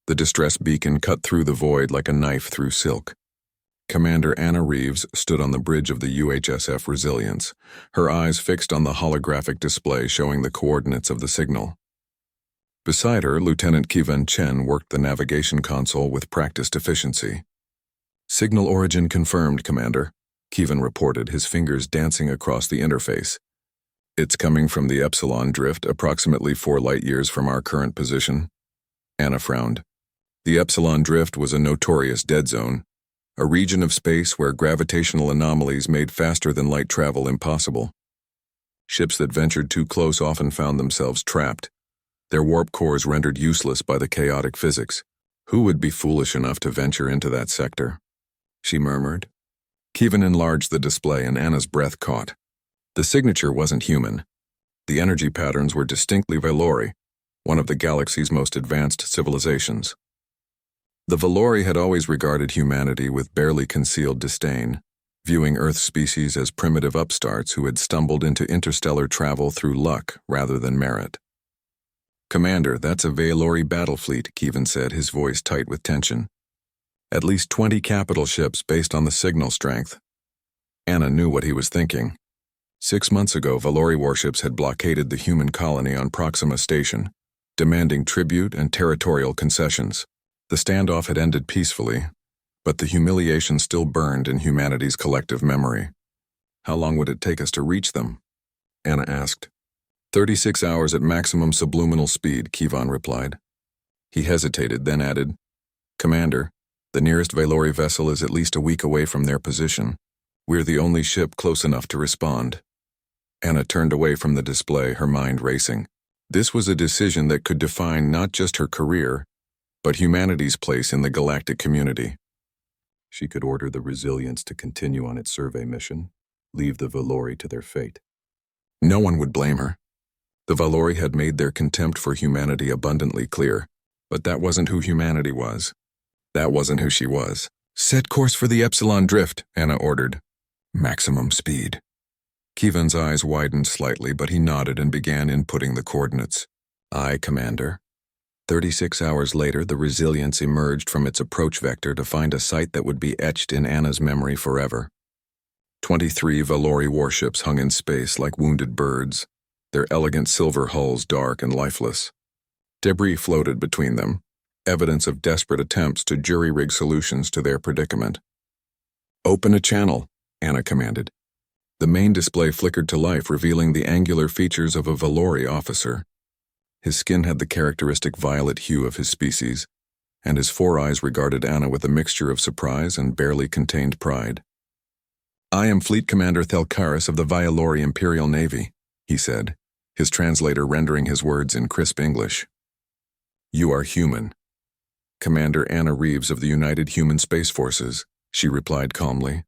The distress beacon cut through the void like a knife through silk. Commander Anna Reeves stood on the bridge of the UHSF Resilience, her eyes fixed on the holographic display showing the coordinates of the signal. Beside her, Lieutenant Kivan Chen worked the navigation console with practiced efficiency. "Signal origin confirmed, Commander," Kivan reported, his fingers dancing across the interface. "It's coming from the Epsilon Drift, approximately 4 light-years from our current position." Anna frowned. The Epsilon Drift was a notorious dead zone, a region of space where gravitational anomalies made faster-than-light travel impossible. Ships that ventured too close often found themselves trapped, their warp cores rendered useless by the chaotic physics. Who would be foolish enough to venture into that sector? She murmured. Kivan enlarged the display and Anna's breath caught. The signature wasn't human. The energy patterns were distinctly Valori, one of the galaxy's most advanced civilizations. The Valori had always regarded humanity with barely concealed disdain, viewing Earth species as primitive upstarts who had stumbled into interstellar travel through luck rather than merit. "Commander, that's a Valori battle fleet," Kivan said, his voice tight with tension. "At least 20 capital ships based on the signal strength." Anna knew what he was thinking. 6 months ago, Valori warships had blockaded the human colony on Proxima Station, demanding tribute and territorial concessions. The standoff had ended peacefully, but the humiliation still burned in humanity's collective memory. "How long would it take us to reach them?" Anna asked. 36 hours at maximum subliminal speed," Kivan replied. He hesitated, then added, "Commander, the nearest Valori vessel is at least a week away from their position. We're the only ship close enough to respond." Anna turned away from the display, her mind racing. This was a decision that could define not just her career, but humanity's place in the galactic community. She could order the Resilience to continue on its survey mission, leave the Valori to their fate. No one would blame her. The Valori had made their contempt for humanity abundantly clear, but that wasn't who humanity was. That wasn't who she was. "Set course for the Epsilon Drift," Anna ordered. "Maximum speed." Kivan's eyes widened slightly, but he nodded and began inputting the coordinates. "Aye, Commander." 36 hours later, the Resilience emerged from its approach vector to find a sight that would be etched in Anna's memory forever. 23 Valori warships hung in space like wounded birds, their elegant silver hulls dark and lifeless. Debris floated between them, evidence of desperate attempts to jury-rig solutions to their predicament. "Open a channel," Anna commanded. The main display flickered to life, revealing the angular features of a Valori officer. His skin had the characteristic violet hue of his species, and his 4 eyes regarded Anna with a mixture of surprise and barely contained pride. "I am Fleet Commander Thelkaris of the Valori Imperial Navy," he said, his translator rendering his words in crisp English. "You are human." "Commander Anna Reeves of the United Human Space Forces," she replied calmly.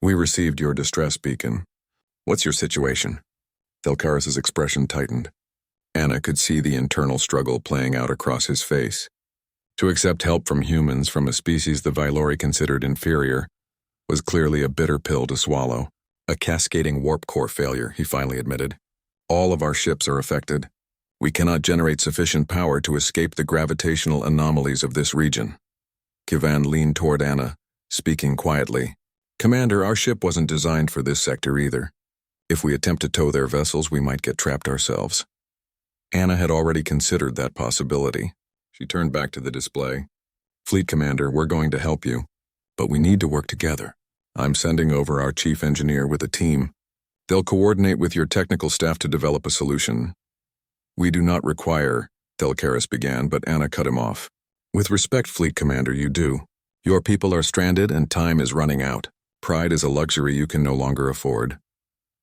"We received your distress beacon. What's your situation?" Thelkaris' expression tightened. Anna could see the internal struggle playing out across his face. To accept help from humans from a species the Valori considered inferior was clearly a bitter pill to swallow. "A cascading warp core failure," he finally admitted. "All of our ships are affected. We cannot generate sufficient power to escape the gravitational anomalies of this region." Kivan leaned toward Anna, speaking quietly. "Commander, our ship wasn't designed for this sector either. If we attempt to tow their vessels, we might get trapped ourselves." Anna had already considered that possibility. She turned back to the display. "Fleet Commander, we're going to help you, but we need to work together. I'm sending over our chief engineer with a team. They'll coordinate with your technical staff to develop a solution." "We do not require," Thelkaris began, but Anna cut him off. "With respect, Fleet Commander, you do. Your people are stranded and time is running out. Pride is a luxury you can no longer afford."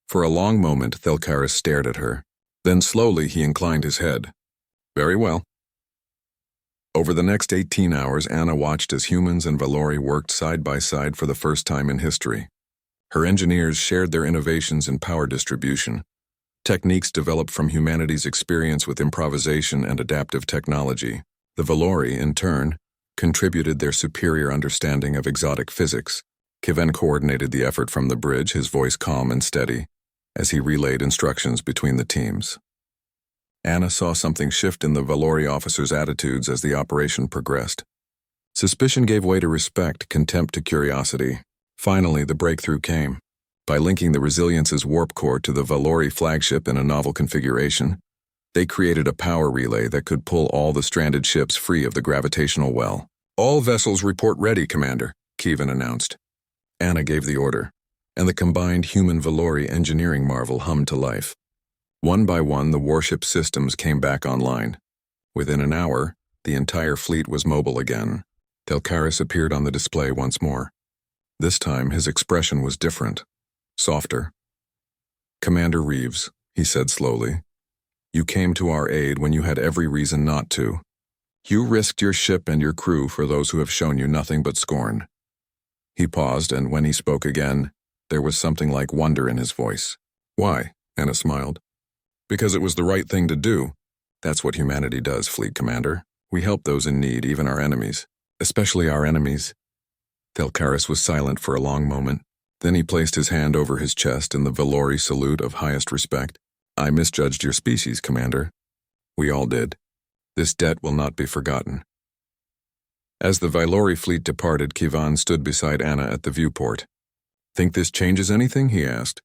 For a long moment, Thelkaris stared at her. Then slowly he inclined his head. "Very well." Over the next 18 hours, Anna watched as humans and Valori worked side by side for the first time in history. Her engineers shared their innovations in power distribution, techniques developed from humanity's experience with improvisation and adaptive technology. The Valori, in turn, contributed their superior understanding of exotic physics. Kivan coordinated the effort from the bridge, his voice calm and steady, as he relayed instructions between the teams. Anna saw something shift in the Valori officers' attitudes as the operation progressed. Suspicion gave way to respect, contempt to curiosity. Finally, the breakthrough came. By linking the Resilience's warp core to the Valori flagship in a novel configuration, they created a power relay that could pull all the stranded ships free of the gravitational well. "All vessels report ready, Commander," Kevin announced. Anna gave the order, and the combined human-Valori engineering marvel hummed to life. One by one, the warship systems came back online. Within an hour, the entire fleet was mobile again. Delcaris appeared on the display once more. This time, his expression was different, softer. "Commander Reeves," he said slowly, "you came to our aid when you had every reason not to. You risked your ship and your crew for those who have shown you nothing but scorn." He paused, and when he spoke again, there was something like wonder in his voice. "Why?" Anna smiled. "Because it was the right thing to do. That's what humanity does, Fleet Commander. We help those in need, even our enemies. Especially our enemies." Delcaris was silent for a long moment. Then he placed his hand over his chest in the Valori salute of highest respect. "I misjudged your species, Commander. We all did. This debt will not be forgotten." As the Valori fleet departed, Kevin stood beside Anna at the viewport. "Think this changes anything?" he asked.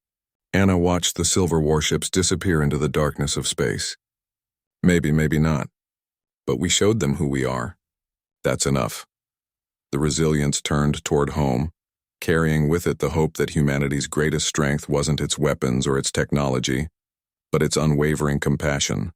Anna watched the silver warships disappear into the darkness of space. "Maybe, maybe not. But we showed them who we are. That's enough." The Resilience turned toward home, carrying with it the hope that humanity's greatest strength wasn't its weapons or its technology, but its unwavering compassion.